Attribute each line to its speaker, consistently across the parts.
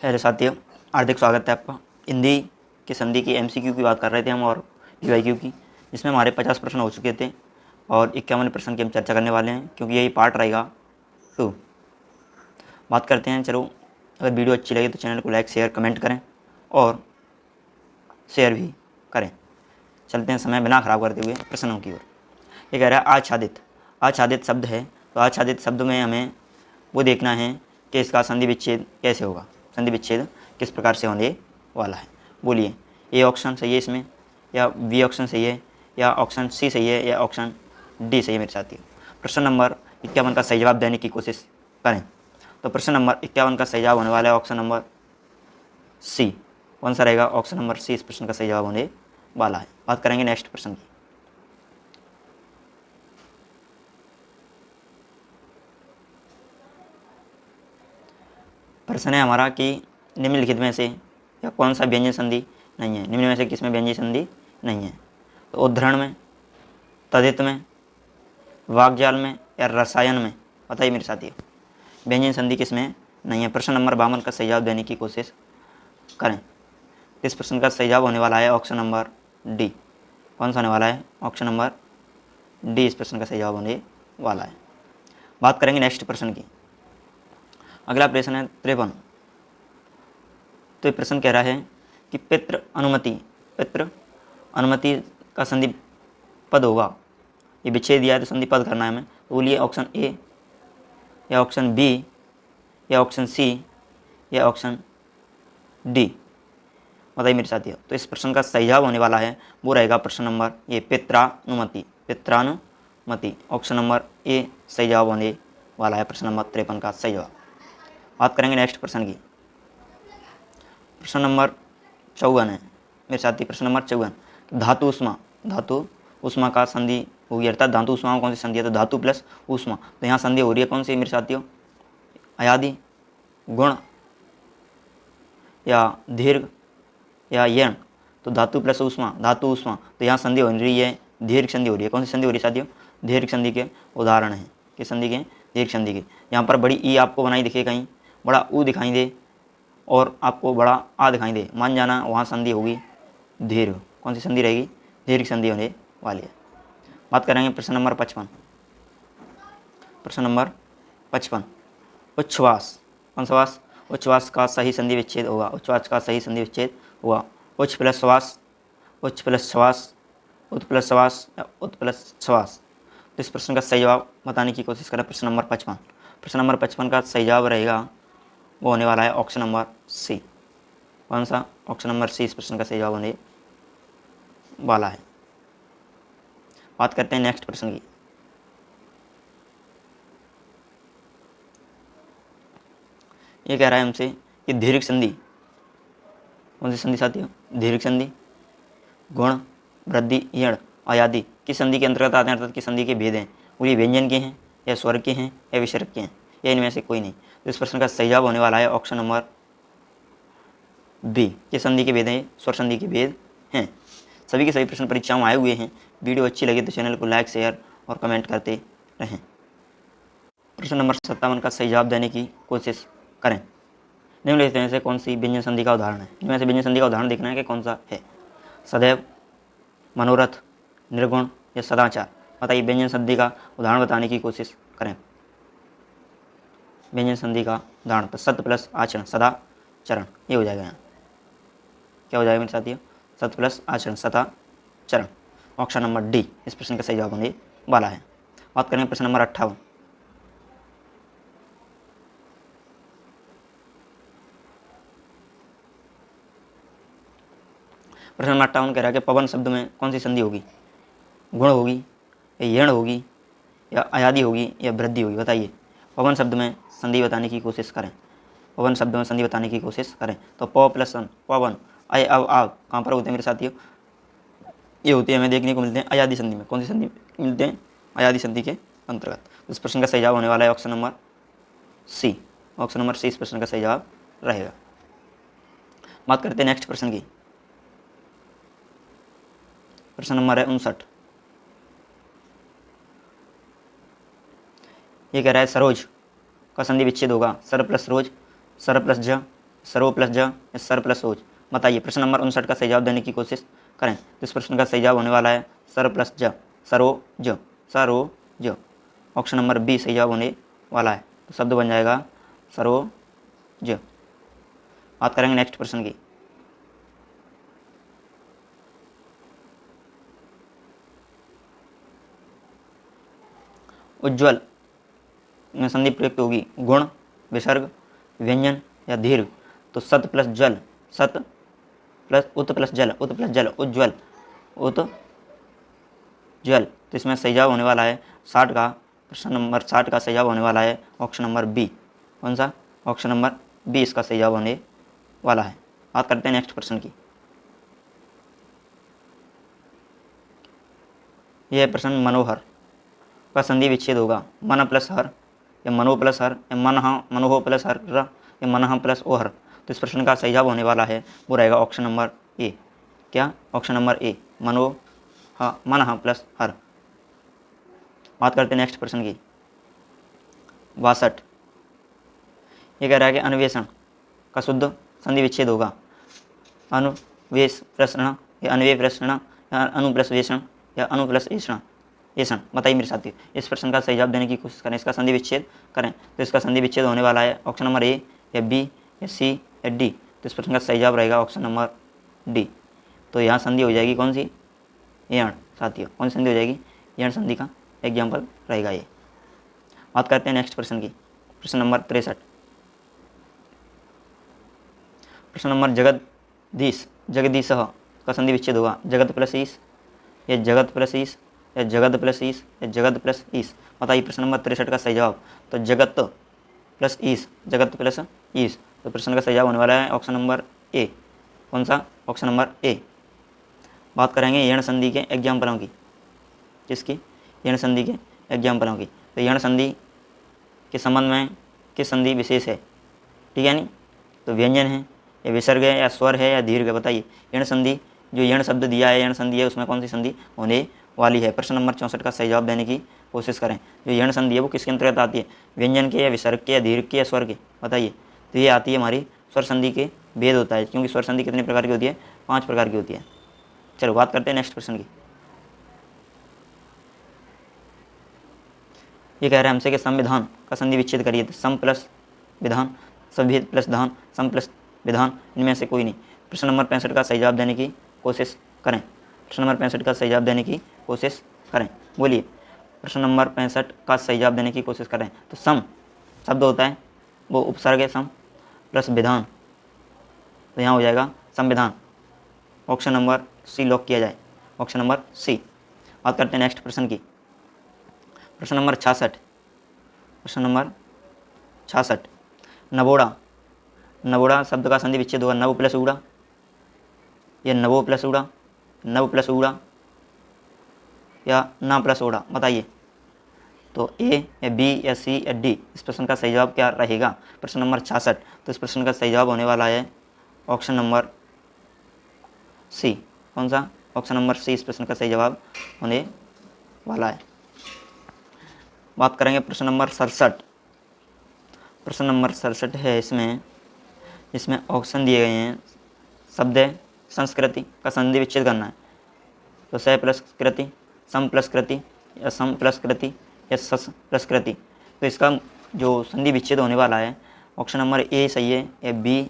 Speaker 1: Hello साथियों, हार्दिक स्वागत है आपका। हिंदी की संधि की एमसीक्यू की बात कर रहे थे हम और यूआईक्यू की, जिसमें हमारे 50 प्रश्न हो चुके थे और 51 प्रश्न की हम चर्चा करने वाले हैं, क्योंकि यही पार्ट रहेगा 2। बात करते हैं। चलो, अगर वीडियो अच्छी लगे तो चैनल को लाइक शेयर कमेंट करें और शेयर भी करें। चलते हैं समय बिना खराब करते हुए प्रश्नों की ओर। ये कह रहा है आच्छादित। आच्छादित शब्द है, तो आच्छादित शब्द में हमें वो देखना है कि इसका संधि विच्छेद कैसे होगा, संधि विच्छेद किस प्रकार से होने वाला है। बोलिए, ए ऑप्शन सही है इसमें, या बी ऑप्शन सही है, या ऑप्शन सी सही है, या ऑप्शन डी सही है मेरे साथियों। प्रश्न नंबर 51 का सही जवाब देने की कोशिश करें। तो प्रश्न नंबर 51 का सही जवाब होने वाला है ऑप्शन नंबर सी। कौन सा रहेगा? ऑप्शन नंबर सी इस प्रश्न का सही जवाब होने वाला है। बात करेंगे नेक्स्ट प्रश्न की। प्रश्न है हमारा कि निम्नलिखित में से या कौन सा व्यंजन संधि नहीं है। निम्न में से किसमें व्यंजन संधि नहीं है? तो उद्धरण में, तदित में, वाक्जाल में, या रसायन में? बताइए मेरे साथियों, व्यंजन संधि किसमें नहीं है। प्रश्न नंबर 52 का सही जवाब देने की कोशिश करें। इस प्रश्न का सही जवाब होने वाला है ऑप्शन नंबर डी। कौन सा होने वाला है? ऑप्शन नंबर डी इस प्रश्न का सही जवाब होने वाला है। बात करेंगे नेक्स्ट प्रश्न की। अगला प्रश्न है 53। तो ये प्रश्न कह रहा है कि पितृ अनुमति का संधि पद होगा। ये विच्छेद दिया है तो संधि पद करना है हमें। तो बोलिए, ऑप्शन ए, या ऑप्शन बी, या ऑप्शन सी, या ऑप्शन डी? बताइए मेरे साथियों। तो इस प्रश्न का सही जवाब होने वाला है, वो रहेगा प्रश्न नंबर ये, पित्रानुमति। पित्रानुमति ऑप्शन नंबर ए सही जवाब होने वाला है प्रश्न नंबर 53 का सही जवाब। बात करेंगे नेक्स्ट प्रश्न की। प्रश्न नंबर 54 है मेरे साथी। प्रश्न नंबर 54, धातु उष्मा। धातु उष्मा का संधि होगी, अर्थात धातु उष्मा में कौन सी संधि है? तो धातु प्लस उष्मा। तो यहाँ संधि हो रही है कौन सी मेरे साथियों? अयादि, गुण, या दीर्घ, या यण? तो धातु प्लस उष्मा, धातु उष्मा, तो यहाँ संधि हो रही है दीर्घ संधि हो रही है। कौन सी संधि हो रही है साथियों? दीर्घ संधि के उदाहरण है। किस संधि के? दीर्घ संधि के। यहाँ पर बड़ी ई आपको बनाई दिखे कहीं, बड़ा ऊ दिखाई दे और आपको बड़ा आ दिखाई दे, मान जाना वहाँ संधि होगी दीर्घ। कौन सी संधि रहेगी? दीर्घ संधि होने वाली है। बात करेंगे प्रश्न नंबर 55। प्रश्न नंबर 55, उच्छ्वास। कौन सा वास? उच्छ्वास का सही संधि विच्छेद होगा। उच्छ्वास का सही संधि विच्छेद हुआ उच्च प्लस श्वास, उच्च प्लस श्वास, उत प्लस श्वास, या उत प्लस श्वास? तो इस प्रश्न का सही जवाब बताने की कोशिश करें। प्रश्न नंबर 55। प्रश्न नंबर 55 का सही जवाब रहेगा, वो होने वाला है ऑप्शन नंबर सी। कौन सा? ऑप्शन नंबर सी इस प्रश्न का सही जवाब होने वाला है। बात करते हैं नेक्स्ट प्रश्न की। ये कह रहा है हमसे कि दीर्घ संधि। कौन सी संधि साथियों? दीर्घ संधि, गुण, वृद्धि, यण, अयादि किस संधि के अंतर्गत आते हैं, अर्थात किस संधि के भेद हैं? वो ये व्यंजन के हैं, या स्वर के हैं, या विसर्ग के हैं, या इनमें से कोई नहीं? तो इस प्रश्न का सही जवाब होने वाला है ऑप्शन नंबर बी। किस संधि के भेद हैं? स्वर संधि के भेद हैं। सभी के सभी प्रश्न परीक्षाओं में आए हुए हैं। वीडियो अच्छी लगी तो चैनल को लाइक शेयर और कमेंट करते रहें। प्रश्न नंबर 57 का सही जवाब देने की कोशिश करें। निम्नलिखित में से कौन सी व्यंजन संधि का उदाहरण है? इनमें से व्यंजन संधि का उदाहरण देखना है कि कौन सा है। सदैव, मनोरथ, निर्गुण, या सदाचार? बताइए, व्यंजन संधि का उदाहरण बताने की कोशिश करें। व्यंजन संधि का उदाहरण तो सत्य प्लस आचरण, सदाचरण, ये हो जाएगा। यहाँ क्या हो जाएगा मेरे साथियों? सत्य प्लस आचरण, सदाचरण। ऑप्शन नंबर डी इस प्रश्न का सही जवाब होने वाला है। बात करें प्रश्न नंबर 58। प्रश्न नंबर 58 कह रहा है कि पवन शब्द में कौन सी संधि होगी? गुण होगी, या यण होगी, या अयादि होगी, या वृद्धि होगी? बताइए, पवन शब्द में संधि बताने की कोशिश करें। पवन शब्द में संधि बताने की कोशिश करें। तो प प्लस वन, पवन, अय अव आव कहाँ पर होते हैं मेरे साथियों? ये होते हैं, हमें देखने को मिलते हैं अयादि संधि में। कौन सी संधि मिलते हैं? अयादि संधि के अंतर्गत। इस प्रश्न का सही जवाब होने वाला है option number C. Option number C इस प्रश्न का सही जवाब रहेगा। बात करते हैं नेक्स्ट प्रश्न की। प्रश्न नंबर है 59। ये कह रहा है सरोज का संधि विच्छेद होगा। सर प्लस रोज, सर प्लस ज, सरो प्लस ज या सर प्लस ओज। बताइए प्रश्न नंबर 59 का सही जवाब देने की कोशिश करें। तो इस प्रश्न का सही जवाब होने वाला है सर प्लस ज, सरो ज, सरो ज। ऑप्शन नंबर बी सही जवाब होने वाला है। तो शब्द बन जाएगा सरो ज। बात करेंगे नेक्स्ट प्रश्न की। उज्ज्वल में संधि प्रयुक्त होगी गुण, विसर्ग, व्यंजन या दीर्घ। तो सत प्लस जल, सत प्लस उत प्लस जल, उत प्लस जल, उज्ज्वल, उत जल। तो इसमें सही जवाब होने वाला है 60 का, प्रश्न नंबर 60 का सही जवाब होने वाला है ऑप्शन नंबर बी। कौन सा? ऑप्शन नंबर बी इसका सही जवाब होने वाला है। बात करते हैं नेक्स्ट प्रश्न की। यह प्रश्न मनोहर का संधि विच्छेद होगा मन प्लस हर, या मनो प्लस हर, या मनोह प्लस हर या मनह प्लस ओहर। तो इस प्रश्न का सही जवाब होने वाला है वो रहेगा ऑप्शन नंबर ए। क्या? ऑप्शन नंबर ए, मनह प्लस हर। बात करते हैं नेक्स्ट प्रश्न की। 62 ये कह रहा है कि अन्वेषण का शुद्ध संधि विच्छेद होगा अनुवेश प्रश्न, या अन्वय प्रश्न, या अनुप्लस वेषण, या अनुप्लस ऐषण। बताइए मेरे साथी, इस प्रश्न का सही जवाब देने की कोशिश करें, इसका संधि विच्छेद करें। तो इसका संधि विच्छेद होने वाला है ऑप्शन नंबर ए, या बी, या सी, या डी। तो इस प्रश्न का सही जवाब रहेगा ऑप्शन नंबर डी। तो यहाँ संधि हो जाएगी कौन सी? यण। साथियों कौन सी संधि हो जाएगी? यण संधि का एग्जाम्पल रहेगा ये। बात करते हैं नेक्स्ट प्रश्न की। प्रश्न नंबर 63। प्रश्न नंबर जगदीश, जगदीशः का संधि विच्छेद होगा जगत प्लस ईश, या जगत प्लस ईश, या जगत प्लस ईश, या जगत प्लस ईश। बताइए प्रश्न नंबर 63 का सही जवाब। तो जगत प्लस ईश, जगत प्लस ईश। तो प्रश्न का सही जवाब होने वाला है ऑप्शन नंबर ए। कौन सा? Option number A. बात करेंगे यण संधि के एग्जाम्पलों की। किसकी? यण संधि के एग्जाम्पलों की। तो यण संधि के संबंध में किस संधि विशेष है? ठीक है नहीं? तो व्यंजन है, या विसर्ग है, या स्वर है, या दीर्घ है। बताइए यण संधि, जो यण शब्द दिया है यण संधि है, उसमें कौन सी संधि होने वाली है? प्रश्न नंबर 64 का सही जवाब देने की कोशिश करें। जो यण संधि है वो किसके अंतर्गत आती है? व्यंजन के, या विसर्ग के, या दीर्घ के, या स्वर के। बताइए। तो ये आती है हमारी स्वर संधि के भेद होता है, क्योंकि स्वर संधि कितने प्रकार की होती है? 5 प्रकार की होती है। चलो बात करते हैं नेक्स्ट प्रश्न की। ये कह रहा है हमसे कि संविधान का संधि विच्छेद करिए। तो सम प्लस विधान, संविध प्लस धान, सम प्लस विधान, इनमें से कोई नहीं। प्रश्न नंबर 65 का सही जवाब देने की कोशिश करें। प्रश्न नंबर 65 का सही जवाब देने की कोशिश करें। बोलिए प्रश्न नंबर 65 का सही जवाब देने की कोशिश करें। तो सम शब्द होता है वो उपसर्ग है, सम प्लस विधान, तो यहाँ हो जाएगा संविधान। ऑप्शन नंबर सी लॉक किया जाए, ऑप्शन नंबर सी। बात करते हैं नेक्स्ट प्रश्न की। प्रश्न नंबर 66। प्रश्न नंबर 66 नवोड़ा, नवोड़ा शब्द का संधि विच्छेद होगा नव प्लस उड़ा, या नवो प्लस उड़ा, नव प्लस उड़ा, या ना प्लस उड़ा। बताइए। तो ए, या बी, या सी, या डी। इस प्रश्न का सही जवाब क्या रहेगा? प्रश्न नंबर 66। तो इस प्रश्न का सही जवाब होने वाला है ऑप्शन नंबर सी। कौन सा? ऑप्शन नंबर सी इस प्रश्न का सही जवाब होने वाला है। बात करेंगे प्रश्न नंबर 67। प्रश्न नंबर 67 है इसमें ऑप्शन दिए गए हैं। शब्द है संस्कृति का संधि विच्छेद करना है। तो स प्लस कृति, सम प्लस कृति, या सम प्लस कृति, या सस प्लस कृति। तो इसका जो संधि विच्छेद होने वाला है ऑप्शन नंबर ए सही है, या बी,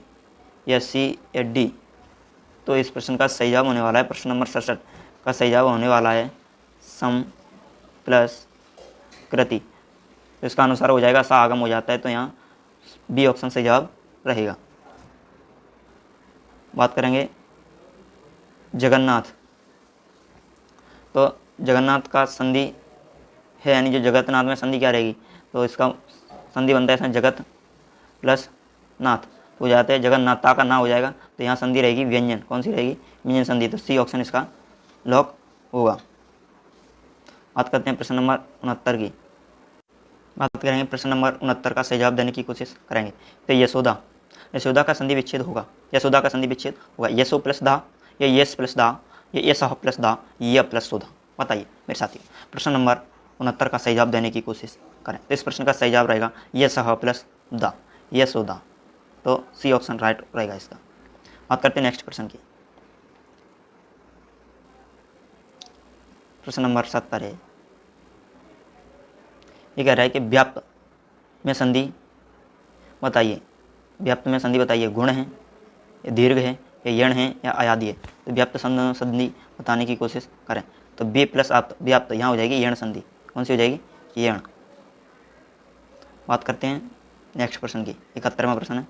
Speaker 1: या सी, या डी। तो इस प्रश्न का सही जवाब होने वाला है, प्रश्न नंबर 67 का सही जवाब होने वाला है सम प्लस कृति। तो इसका अनुसार हो जाएगा, सा आगम हो जाता है, तो यहाँ बी ऑप्शन सही जवाब रहेगा। बात करेंगे जगन्नाथ। तो जगन्नाथ का संधि है, यानी जो जगतनाथ में संधि क्या रहेगी? तो इसका संधि बनता है इसमें जगत प्लस नाथ, हो जाते हैं जगन्नाथा का ना हो जाएगा। तो यहाँ संधि रहेगी व्यंजन। कौन सी रहेगी? व्यंजन संधि। तो सी ऑप्शन इसका लॉक होगा। बात करते हैं प्रश्न नंबर 69 की। बात करेंगे प्रश्न नंबर 69 का सही जवाब देने की कोशिश करेंगे। तो यशोदा, यशोदा का संधि विच्छेद होगा, यशोदा का संधि विच्छेद होगा यशो प्लस दा, या यश प्लस दा, या यशः प्लस दा, य प्लस सोधा। बताइए मेरे साथी। प्रश्न नंबर 69 का सही जवाब देने की कोशिश करें। तो इस प्रश्न का सही जवाब रहेगा यशः प्लस दा, यशोदा। तो सी ऑप्शन राइट रहेगा इसका। बात करते हैं नेक्स्ट प्रश्न की। प्रश्न नंबर 70 है। ये कह रहा है कि व्याप्त में संधि बताइए। व्याप्त में संधि बताइए, गुण है या दीर्घ है या यण है या अयादि है। तो व्याप्त संधि बताने की कोशिश करें। तो बी प्लस आप व्याप्त यहाँ हो जाएगी यण संधि। कौन सी हो जाएगी? यण। बात करते हैं नेक्स्ट प्रश्न की। 71वां प्रश्न है।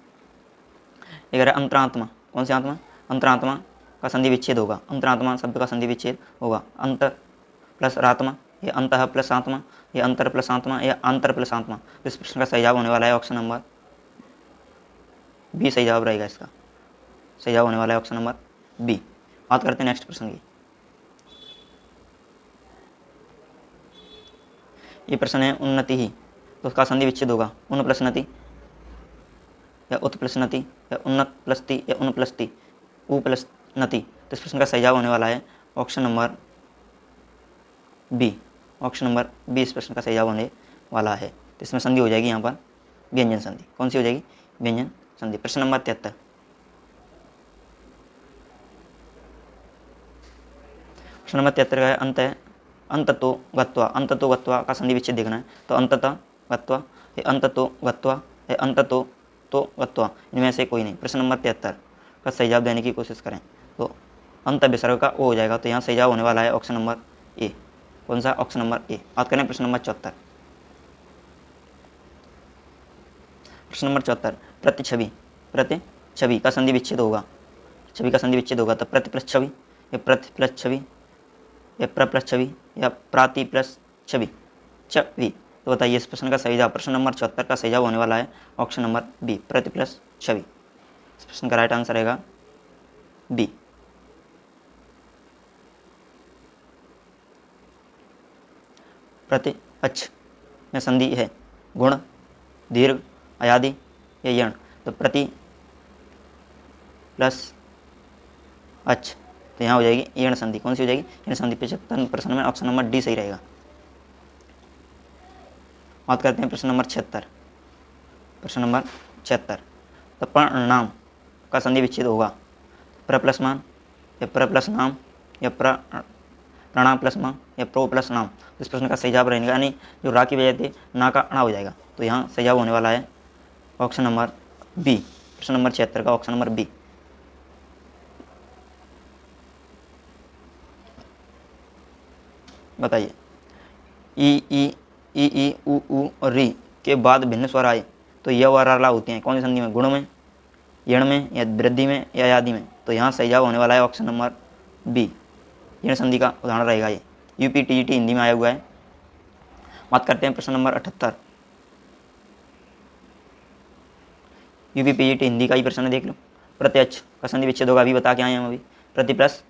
Speaker 1: ये कह रहा है अंतरात्मा। कौन सी आत्मा? अंतरात्मा का संधि विच्छेद होगा। अंतरात्मा शब्द का संधि विच्छेद होगा। अंत प्लस रात्मा, ये अंतः प्लस आत्मा, ये अंतर प्लस आत्मा, या अंतर प्लस आत्मा। तो इस प्रश्न का सही जवाब होने वाला है ऑप्शन नंबर बी। सही जवाब रहेगा इसका। सही जवाब होने वाला है ऑप्शन नंबर बी। बात करते हैं नेक्स्ट प्रश्न की। ये प्रश्न है उन्नति ही। तो उसका संधि विच्छेद होगा उन प्लस नति, या उत प्लस नति, या उन्नत प्लस ति, या उन प्लस ति, उ प्लस नति। तो इस प्रश्न का सही जवाब होने वाला है option number B. Option number B इस प्रश्न का सही जवाब होने वाला है। तो इसमें संधि हो जाएगी यहाँ पर व्यंजन संधि। कौन सी हो जाएगी? व्यंजन संधि। प्रश्न नंबर 73। प्रश्न नंबर 73 का है अंत है अंततो गत्वा। अंततो गत्वा का संधि विच्छेद देखना है। तो अंततः गत्वा, ये अंततो गत्वा, ये अंततो तो गत्वा, इनमें से कोई नहीं। प्रश्न नंबर 73 का सही जवाब देने की कोशिश करें। तो अंत विसर्ग का ओ हो जाएगा। तो यहाँ सही जवाब होने वाला है ऑप्शन नंबर ए। कौन सा? Option number A. बात करें प्रश्न नंबर 74। प्रश्न नंबर 74 प्रतिछवि। प्रतिछवि का संधि विच्छेद होगा। छवि का संधि विच्छेद होगा। तो प्रति प्लस छवि, या प्रति प्लस छवि, या प्र प्लस छवि, या प्राति प्लस छवि, छवि। तो बताइए इस प्रश्न का सही जवाब। प्रश्न नंबर 74 का सही जवाब होने वाला है ऑप्शन नंबर बी, प्रति प्लस छवि। इस प्रश्न का राइट आंसर रहेगा बी। प्रति अच्छ में संधि है गुण, दीर्घ, अयादि या यण। तो प्रति प्लस अच्छ, तो यहाँ हो जाएगी यण संधि। कौन सी हो जाएगी? यण संधि। 75 प्रश्न में ऑप्शन नंबर डी सही रहेगा। बात करते हैं प्रश्न नंबर 76। प्रश्न नंबर 76। तो प्रणाम का संधि विच्छेद होगा। प्र प्लस मान, या प्र प्लस नाम, या प्रणाम प्लस मा, या प्रो प्लस नाम। तो इस प्रश्न का सही जवाब रहेगा, यानी जो रा की वजह थी ना का अणा हो जाएगा। तो यहाँ सही जवाब होने वाला है ऑप्शन नंबर बी। प्रश्न नंबर 76 का ऑप्शन नंबर बी। बताइए ई उ और री के बाद भिन्न स्वर आए तो यह व रा होती हैं। कौन सी संधि में? गुण में, यण में, या वृद्धि में, या आदि में। तो यहाँ सही जवाब होने वाला है ऑप्शन नंबर बी। यण संधि का उदाहरण रहेगा ये। यूपी टीजीटी हिंदी में आया हुआ है। बात करते हैं प्रश्न नंबर 78। यूपी पीजीटी हिंदी का ही प्रश्न देख लो। प्रत्यक्ष का संधि विच्छेद होगा। अभी बता के आए हम अभी। प्रति प्लस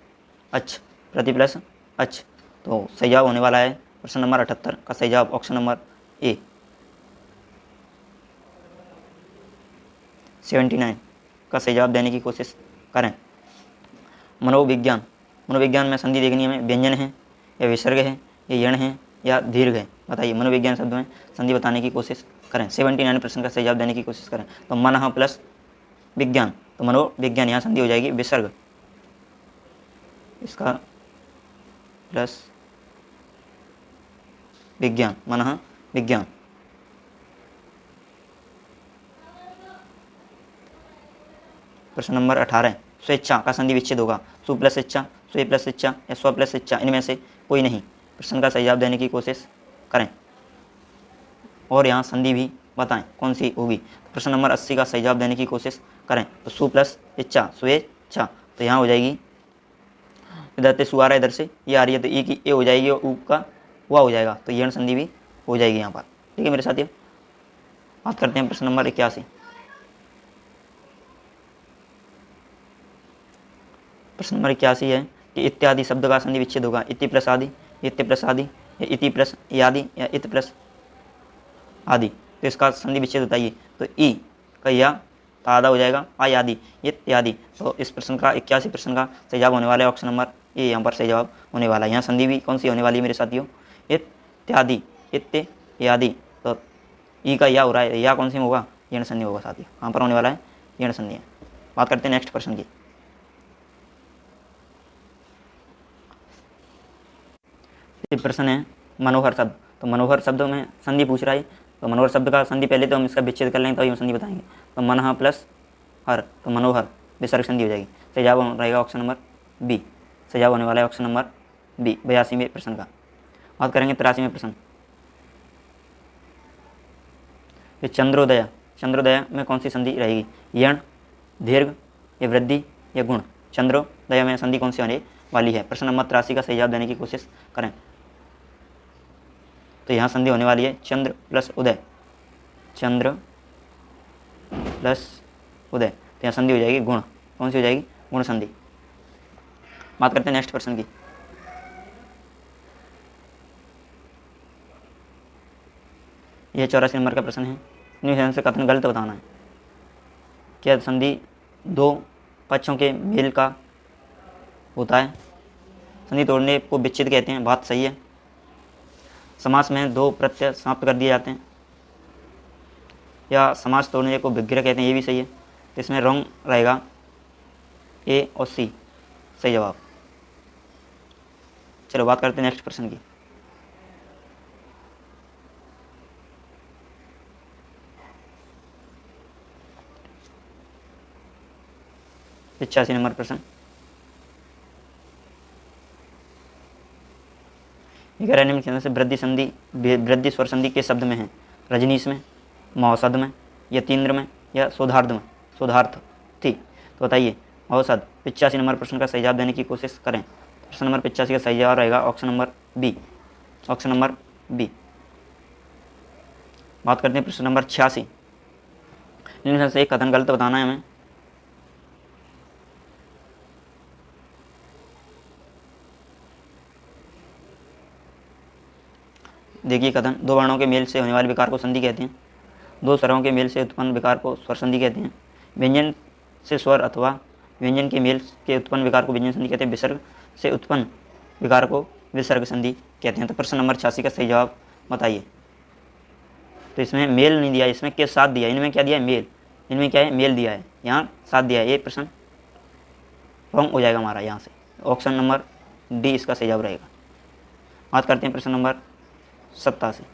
Speaker 1: अच्छ, प्रति प्लस अच्छ। तो सही जवाब होने वाला है प्रश्न नंबर 78 का सही जवाब ऑप्शन नंबर ए। 79 का सही जवाब देने की कोशिश करें। मनोविज्ञान। मनोविज्ञान में संधि देखनी है हमें। व्यंजन है या विसर्ग है, या यण है या दीर्घ है। बताइए मनोविज्ञान शब्द में संधि बताने की कोशिश करें। 79 प्रश्न का सही जवाब देने की कोशिश करें। तो मन प्लस विज्ञान, तो मनोविज्ञान यहाँ संधि हो जाएगी विसर्ग, इसका प्लस विज्ञान, मन विज्ञान। प्रश्न नंबर 18। स्वेच्छा का संधि विच्छेद होगा। सु प्लस इच्छा, स्वे प्लस इच्छा, या स्व प्लस इच्छा, इनमें से कोई नहीं। प्रश्न का सही जवाब देने की कोशिश करें और यहाँ संधि भी बताएं कौन सी होगी। प्रश्न नंबर 80 का सही जवाब देने की कोशिश करें। तो सु प्लस इच्छा, स्वेच्छा, तो यहाँ हो जाएगी इधर से सु आ रहा है, इधर से ये आ रही है, तो ई की ए हो जाएगी और ऊ का हुआ हो जाएगा। तो यण संधि भी हो जाएगी यहाँ पर। ठीक है मेरे साथियों। बात करते हैं प्रश्न नंबर 81। प्रश्न नंबर 81 है कि इत्यादि शब्द का संधि विच्छेद होगा। इति प्लस आदि, इत्य प्लस आदि, या इति प्लस यादि, या इत प्लस आदि। तो इसका संधि विच्छेद बताइए। तो ई का या आधा हो जाएगा, आ आदि, इत्यादि। तो इस प्रश्न का 81 प्रश्न का सही जवाब होने वाला है ऑप्शन नंबर ए। यहाँ पर सही जवाब होने वाला है। यहाँ संधि भी कौन सी होने वाली है मेरे साथियों? इत्यादि, इत्यादि। तो ई का या हो रहा है, या कौन सी में होगा? यण संधि होगा साथियों। यहाँ पर होने वाला है यण संधियाँ। बात करते हैं नेक्स्ट प्रश्न की। ये प्रश्न है मनोहर शब्द। तो मनोहर शब्द में संधि पूछ रहा है, तो मनोहर शब्द का संधि पहले तो हम इसका विच्छेद कर लेंगे तभी हम संधि बताएंगे। तो मनः प्लस हर, तो मनोहर विसर्ग संधि हो जाएगी। सही जवाब रहेगा ऑप्शन नंबर बी। सही जवाब होने वाला है ऑप्शन नंबर बी 82वें प्रश्न का। बात करेंगे 83वें प्रश्न। ये चंद्रोदय, चंद्रोदय में कौन सी संधि रहेगी? यण, दीर्घ या वृद्धि या गुण? चंद्रोदय में संधि कौन सी होने वाली है? प्रश्न नंबर 83 का सही जवाब देने की कोशिश करें। तो यहाँ संधि होने वाली है चंद्र प्लस उदय, चंद्र प्लस उदय। तो यहाँ संधि हो जाएगी गुण। कौन सी हो जाएगी? गुण संधि। बात करते हैं नेक्स्ट प्रश्न की। यह 84 नंबर का प्रश्न है। निम्न से कथन गलत बताना है। क्या संधि दो पक्षों के मेल का होता है? संधि तोड़ने को विच्छेद कहते हैं, बात सही है। समास में दो प्रत्यय समाप्त कर दिए जाते हैं, या समास तोड़ने को विग्रह कहते हैं, ये भी सही है। तो इसमें रॉन्ग रहेगा ए और सी सही जवाब। चलो बात करते हैं नेक्स्ट प्रश्न की। पचासी नंबर प्रश्न। निम्न से वृद्धि संधि, वृद्धि स्वर संधि के शब्द में है? रजनीश में, मौसद में, यतीन्द्र में या शोधार्थ में? शोधार्थ थी। तो बताइए औसत। 85 नंबर प्रश्न का सही जवाब देने की कोशिश करें। प्रश्न नंबर 85 का सही जवाब रहेगा option number B. Option number B. बात करते हैं प्रश्न नंबर 86। निम्न से एक कथन गलत बताना है हमें। देखिए कथन, दो वर्णों के मेल से होने वाले विकार को संधि कहते हैं। दो स्वरों के मेल से उत्पन्न विकार को स्वर संधि कहते हैं। व्यंजन से स्वर अथवा व्यंजन के मेल के उत्पन्न विकार को व्यंजन संधि कहते हैं। विसर्ग से उत्पन्न विकार को विसर्ग संधि कहते हैं। तो प्रश्न नंबर 86 का सही जवाब बताइए। तो इसमें मेल नहीं दिया, इसमें के साथ दिया। इनमें क्या दिया है? मेल। इनमें क्या है? मेल दिया है, यहाँ साथ दिया है। ये प्रश्न रॉन्ग हो जाएगा हमारा यहाँ से। ऑप्शन नंबर डी इसका सही जवाब रहेगा। बात करते हैं प्रश्न नंबर 87।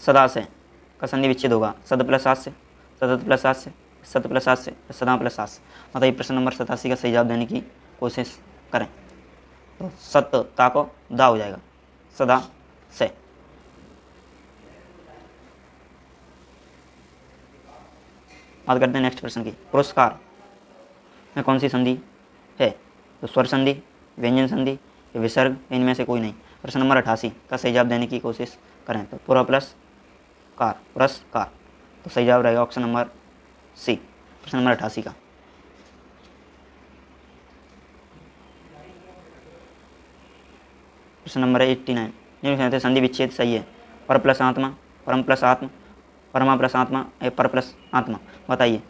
Speaker 1: सदा से का संधि विच्छेद होगा सद प्लस सात से, सदत प्लस सात से, सत प्लस सात से, सदा प्लस सात से। मतलब प्रश्न नंबर 87 का सही जवाब देने की कोशिश करें। तो सत ता को दा हो जाएगा, सदा से। बात करते हैं नेक्स्ट प्रश्न की। पुरस्कार में कौन सी संधि है? तो स्वर संधि, व्यंजन संधि या विसर्ग, इनमें से कोई नहीं। प्रश्न नंबर 88 का सही जवाब देने की कोशिश करें। तो पुरा प्लस कार, पुरस्कार। तो सही जवाब रहेगा ऑप्शन नंबर सी, प्रश्न नंबर 88 का। प्रश्न नंबर 89। निम्न संधि विच्छेद सही है? पर प्लस आत्मा, परम प्लस आत्मा, परमा प्लस आत्मा या पर प्लस आत्मा? बताइए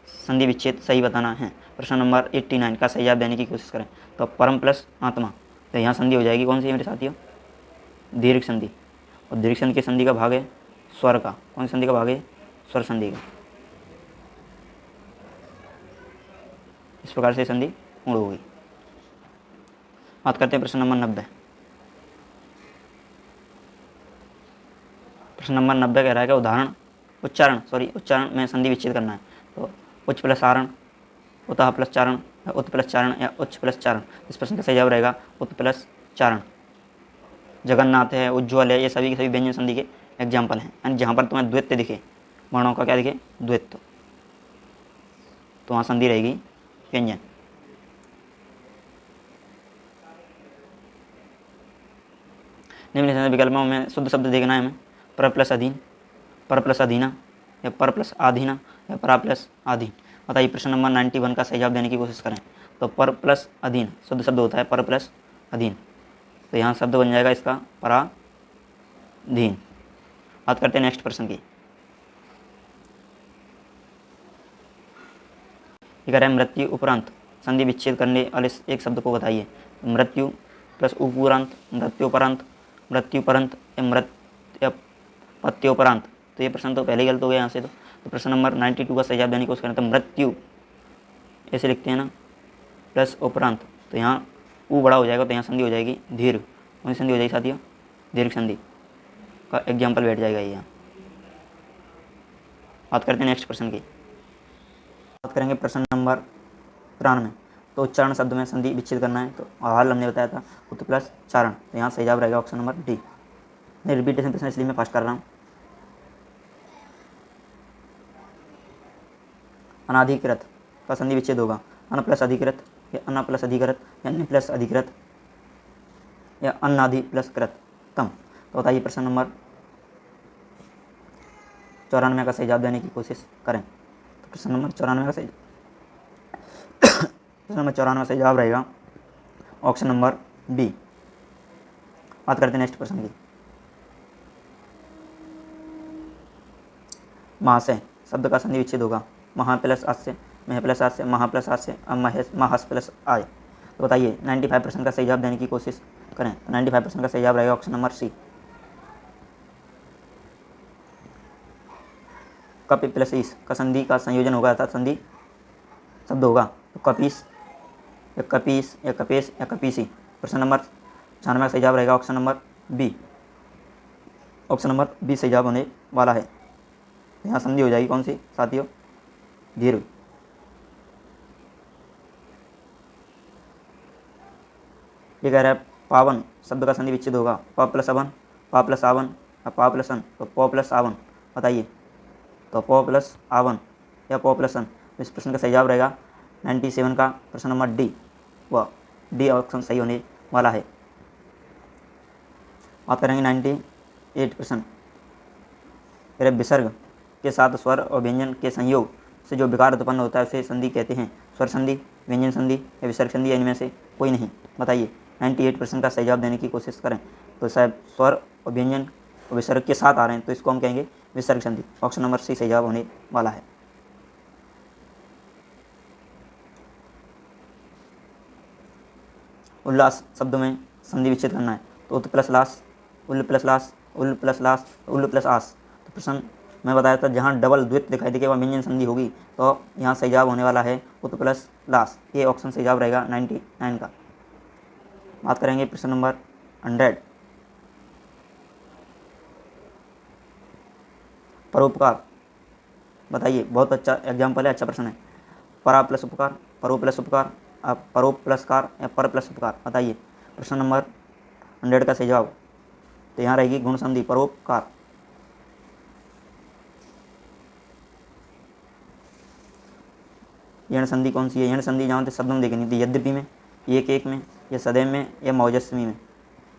Speaker 1: संधि विच्छेद सही बताना है। प्रश्न नंबर 89 का सही जवाब देने की कोशिश करें। तो परम प्लस आत्मा, तो यहाँ संधि हो जाएगी कौन सी है मेरे साथियों? दीर्घ संधि। और दीर्घ संधि की संधि का भाग है स्वर का। कौन सी संधि का भाग है? स्वर संधि का। इस प्रकार से संधि पूर्ण होगी। बात करते हैं प्रश्न नंबर 90। प्रश्न नंबर 90 कह रहा है कि उच्चारण में संधि विच्छेद करना है। तो उच्च प्लस आरण, उतः प्लस चारण, उत प्लस चारण या उच्च प्लस चारण? इस प्रश्न का सही जवाब रहेगा उत प्लस चारण। जगन्नाथ है, उज्ज्वल है, ये सभी के सभी व्यंजन संधि के एग्जाम्पल हैं। यानी जहाँ पर तुम्हें द्वित्व दिखे, वर्णों का क्या दिखे? द्वित्व, तो वहाँ संधि रहेगी व्यंजन। निम्न विकल्पों में शुद्ध शब्द देखना है हमें। पर प्लस अधीन, पर प्लस अधीना या पर प्लस आधीना या परा प्लस आधीन? बताइए प्रश्न नंबर 91 का सही जवाब देने की कोशिश करें। तो पर प्लस अधीन शुद्ध शब्द होता है पर प्लस अधीन, तो यहाँ शब्द बन जाएगा इसका पराधीन। बात करते हैं नेक्स्ट प्रश्न की। ये कह रहा है मृत्यु उपरांत संधि विच्छेद करने वाले एक शब्द को बताइए। मृत्यु प्लस उपरांत, मृत्योपरांत, मृत्युपरंत या पत्योपरांत। तो ये प्रश्न तो पहले ही गलत हो गया यहाँ से। तो प्रश्न नंबर 92 का सही जवाब देने की कोशिश करें तो मृत्यु ऐसे लिखते हैं ना, प्लस उपरांत, तो यहाँ ऊ बड़ा हो जाएगा, तो यहाँ संधि हो जाएगी दीर्घ। कौन सी संधि हो जाएगी साथियों? दीर्घ संधि का एग्जाम्पल बैठ जाएगा ये यहाँ। बात करते हैं नेक्स्ट प्रश्न की। बात करेंगे प्रश्न नंबर 93। तो उच्चारण शब्द में संधि विच्छेद करना है, तो हाल हमने बताया था उत प्लस चारण, तो यहाँ सही जवाब रहेगा ऑप्शन नंबर डी। नहीं, रिपीटेशन प्रश्न इसलिए मैं फास्ट कर रहा हूँ। अनाधिकृत का संधि विच्छेद होगा अन प्लस अधिकृत, या अन प्लस अधिकृत, या अन्य प्लस अधिकृत, या अन्नाधि प्लस कृत तम। तो बताइए प्रश्न नंबर 94 का सही जवाब देने की कोशिश करें। तो प्रश्न नंबर 94 का सही प्रश्न नंबर 94 सही जवाब रहेगा ऑप्शन नंबर बी। बात करते हैं नेक्स्ट प्रश्न की। महाशय शब्द का संधि विच्छेद होगा महा प्लस आस्य, मह प्लस आस्य, महा प्लस आस्य, महेश महास प्लस आय। तो बताइए 95% का सही जवाब देने की कोशिश करें। तो 95% का सही जवाब रहेगा ऑप्शन नंबर सी। कपि प्लस ईस का संधि का संयोजन होगा अर्थात संधि शब्द होगा तो कपीस या कपीस या कपेश या कपीसी। प्रश्न नंबर 96 का सही जवाब रहेगा option number B. Option number B सही जवाब होने वाला है। यहाँ संधि हो जाएगी कौन सी साथियों? दीर्घ। ये कह रहा है पावन शब्द का संधि विच्छेद होगा प प्लस अवन, पा प्लस आवन, पा प्लस अन, तो प प्लस आवन। बताइए तो प प्लस आवन या प प्लस अन। इस प्रश्न का सही जवाब रहेगा 97 का प्रश्न नंबर डी, व डी ऑप्शन सही होने वाला है। बात करेंगे 98 प्रश्न। विसर्ग के साथ स्वर और व्यंजन के संयोग से जो विकार उत्पन्न होता है उसे संधि कहते हैं। स्वर संधि, व्यंजन संधि या विसर्ग संधि, या इनमें से कोई नहीं। बताइए 98% का सही जवाब देने की कोशिश करें। तो शायद स्वर और व्यंजन और विसर्ग के साथ आ रहे हैं तो इसको हम कहेंगे विसर्ग संधि। ऑप्शन नंबर सी सही जवाब होने वाला है। उल्लास शब्द में संधि विच्छेद करना है तो उत प्लस लास, उल्ल प्लस लास, उल्ल प्लस लास, उल्ल प्लस आस। तो प्रश्न मैं बताया था जहाँ डबल द्वित दिखाई देगी वह व्यंजन संधि होगी, तो यहाँ सही जवाब होने वाला है उत प्लस लास। ये ऑप्शन सही जवाब रहेगा 99 का। बात करेंगे प्रश्न नंबर 100। परोपकार। बताइए बहुत अच्छा एग्जाम्पल है, अच्छा प्रश्न है। परा प्लस उपकार, परो प्लस उपकार, परो प्लस कार या पर प्लस उपकार। बताइए प्रश्न नंबर 100 का सही जवाब तो यहाँ रहेगी गुण संधि परोपकार। यण संधि कौन सी है? यण संधि जहाँ तक शब्द में देखेंगे तो यद्यपि में, एक एक में, या सदैव में, या मौजस्वी में।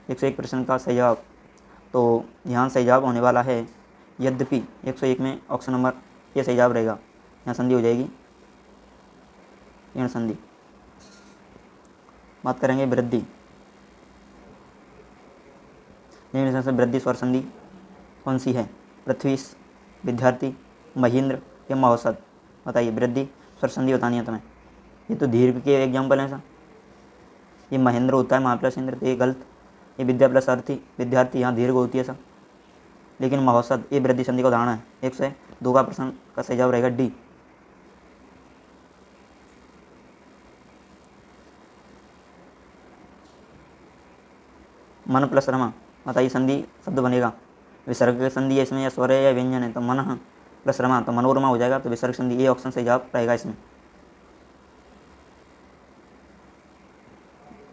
Speaker 1: 101 प्रश्न का सही जवाब तो यहाँ सही जवाब होने वाला है यद्यपि। 101 में ऑप्शन नंबर ये सही जवाब रहेगा। यहाँ संधि हो जाएगी यण संधि। बात करेंगे वृद्धि। निम्न से वृद्धि स्वर संधि कौन सी है? पृथ्वी, विद्यार्थी, महेंद्र या महोत्सव। बताइए वृद्धि स्वर संधि बतानी है तुम्हें। ये तो दीर्घ के एग्जाम्पल हैं सर। ये महेंद्र होता है महा प्लस इंद्र, तो ये गलत। ये विद्या प्लस अर्थी, विद्यार्थी यहाँ दीर्घ होती है सर। लेकिन महोत्सव ये वृद्धि संधि का उदाहरण है। 102 का प्रश्न का सही जवाब रहेगा डी। मन प्लस रमा। बताइए संधि शब्द बनेगा विसर्ग की संधि है इसमें, या स्वर है या व्यंजन है। तो मन प्लस रमा तो मनोरमा हो जाएगा, तो विसर्ग संधि ये ऑप्शन सही जवाब रहेगा इसमें।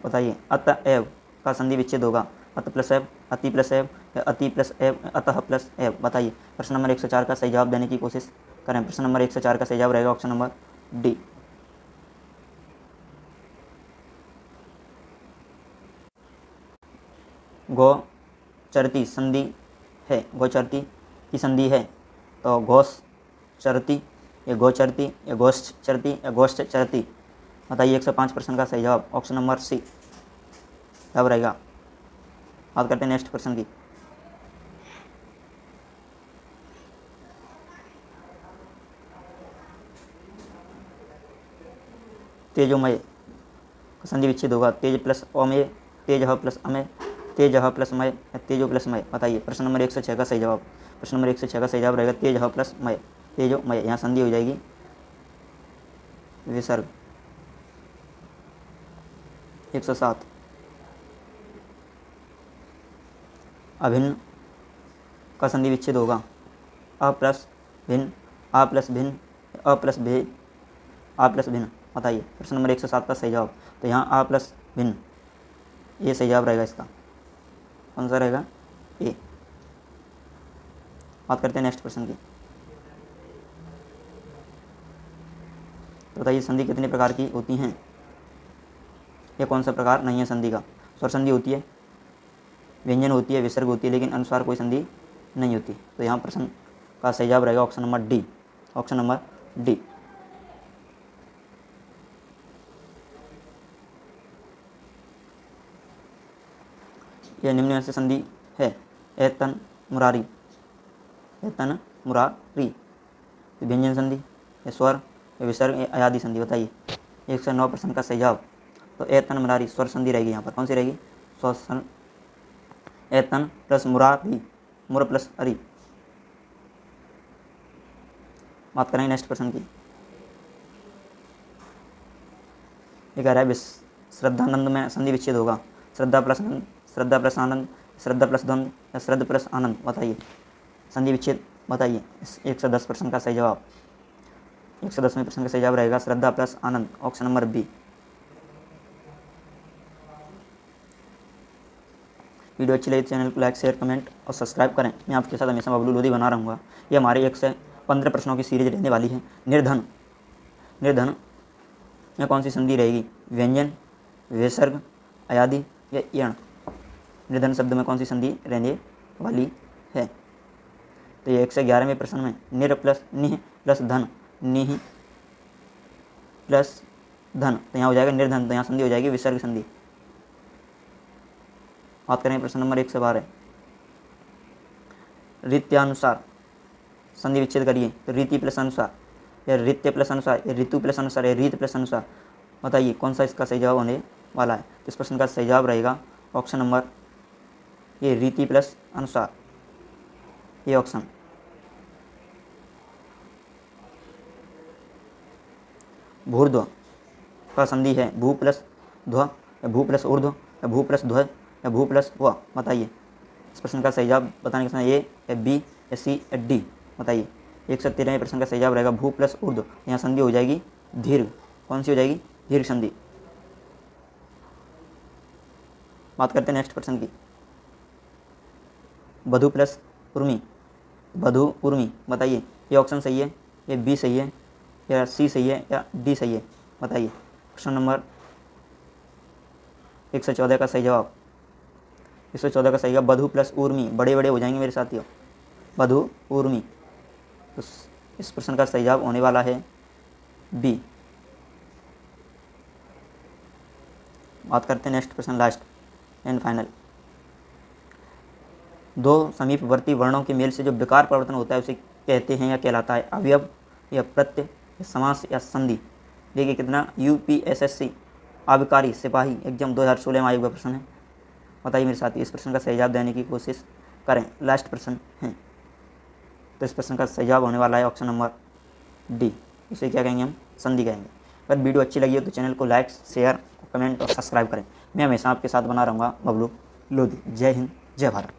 Speaker 1: बताइए अतएव का संधि विच्छेद होगा अत प्लस एव, अति प्लस एव, या अति प्लस एव, अतः प्लस एव। बताइए प्रश्न नंबर 104 का सही जवाब देने की कोशिश करें। प्रश्न नंबर 104 का सही जवाब रहेगा ऑप्शन नंबर डी। गोचरती संधि है, गोचरती की संधि है तो घोष चरती या गोचरती या गोष्ठ चरती या गोष्ठ चरती। बताइए 105 प्रश्न का सही जवाब ऑप्शन नंबर सी जवाब रहेगा। बात करते हैं नेक्स्ट प्रश्न की। तेजोमय का संधि विच्छेद होगा। तेज प्लस अमेय, तेज प्लस अमेय, तेज प्लस मय या तेजो प्लस मय, बताइए। प्रश्न नंबर 106 का सही जवाब, प्रश्न नंबर 106 का सही जवाब रहेगा तेज प्लस मय, तेजोमय। यहाँ संधि हो जाएगी विसर्ग। 107 अभिन्न का संधि विच्छेद होगा। अ प्लस भिन्न, आ प्लस भिन्न, अ प्लस भे, आ प्लस भिन्न, बताइए। प्रश्न नंबर 107 का सही जवाब। तो यहाँ आ प्लस भिन्न ये सही जवाब रहेगा इसका। कौन सा रहेगा? ए। बात करते हैं नेक्स्ट प्रश्न की। तो बताइए संधि कितने प्रकार की होती हैं? ये कौन सा प्रकार नहीं है संधि का? स्वर संधि होती है, व्यंजन होती है, विसर्ग होती है, लेकिन अनुस्वार कोई संधि नहीं होती। तो यहाँ प्रश्न का सही जवाब रहेगा option number D, option number D. यह निम्न में से संधि है। एतन मुरारी, एतन मुरारी, व्यंजन संधि, ये स्वर, ये विसर्ग, ये अयादि संधि, बताइए। 109 प्रश्न का सही जवाब। तो एतन मुरारी स्वर संधि रहेगी यहाँ पर। कौन सी रहेगी? स्वर। एतन प्लस मुरारी, मुर प्लस अरी। बात करेंगे नेक्स्ट प्रश्न की। ये कह रहा है श्रद्धानंद में संधि विच्छेद होगा। श्रद्धा प्लस आनंद, श्रद्धा प्लस आनंद, श्रद्धा प्लस द्वंद या श्रद्धा प्लस आनंद, बताइए। संधि विच्छेद बताइए। 110 प्रश्न का सही जवाब, 110वें प्रश्न का सही जवाब रहेगा श्रद्धा प्लस आनंद, ऑप्शन नंबर बी। वीडियो अच्छी लगी तो चैनल को लाइक, शेयर, कमेंट और सब्सक्राइब करें। मैं आपके साथ हमेशा बबलू लोधी बना रहूँगा। ये हमारे 115 प्रश्नों की सीरीज रहने वाली है। निर्धन, निर्धन में कौन सी संधि रहेगी? व्यंजन, विसर्ग, अयादि या यण। निर्धन शब्द में कौन सी संधि रहने वाली है? तो ये 111वें प्रश्न में निर प्लस निह प्लस धन, निह प्लस धन, तो यहाँ हो जाएगा निर्धन। तो यहाँ संधि हो जाएगी विसर्ग संधि। बात करें प्रश्न नंबर 112। रीत्यानुसार संधि विच्छेद करिए। तो रीति प्लस अनुसार, या रीत्य प्लस अनुसार, या ऋतु प्लस अनुसार, या रीत प्लस अनुसार, बताइए कौन सा इसका सही जवाब होने वाला है। तो इस प्रश्न का सही जवाब रहेगा ऑप्शन नंबर ये, रीति प्लस अनुसार, ये ऑप्शन। भूर्ध्व का संधि है भू प्लस ध्व, या भू प्लस ऊर्ध्व, या भू प्लस ध्व, या भू प्लस व, बताइए। इस प्रश्न का सही जवाब बताने का ए, या बी, या सी, या डी, बताइए। 113वें प्रश्न का सही जवाब रहेगा भू प्लस ऊर्ध्व। यहाँ संधि हो जाएगी दीर्घ। कौन सी हो जाएगी? दीर्घ संधि। बात करते हैं नेक्स्ट प्रश्न की। बधु प्लस उर्मी, बधु उर्मी, बताइए। ये ऑप्शन सही है, ये बी सही है, या सी सही है, या डी सही है, बताइए। प्रश्न नंबर 114 का सही जवाब, 114 का सही जवाब बधु प्लस उर्मी। बड़े बड़े हो जाएंगे मेरे साथियों, बधु उर्मी। तो इस प्रश्न का सही जवाब होने वाला है बी। बात करते हैं नेक्स्ट प्रश्न, लास्ट एंड फाइनल। दो समीपवर्ती वर्णों के मेल से जो विकार परिवर्तन होता है उसे कहते हैं या कहलाता है? अवयव, या प्रत्यय, या समास, या संधि। देखिए कितना UPSSC आबकारी सिपाही एग्जाम 2016 में आयोग का प्रश्न है, बताइए मेरे साथ। इस प्रश्न का सही जवाब देने की कोशिश करें। लास्ट प्रश्न है, तो इस प्रश्न का सही जवाब होने वाला है ऑप्शन नंबर डी। इसे क्या कहेंगे हम? संधि कहेंगे। अगर वीडियो अच्छी लगी हो तो चैनल को लाइक, शेयर, कमेंट और सब्सक्राइब करें। मैं हमेशा आपके साथ बना रहूँगा बबलू लोधी। जय हिंद, जय भारत।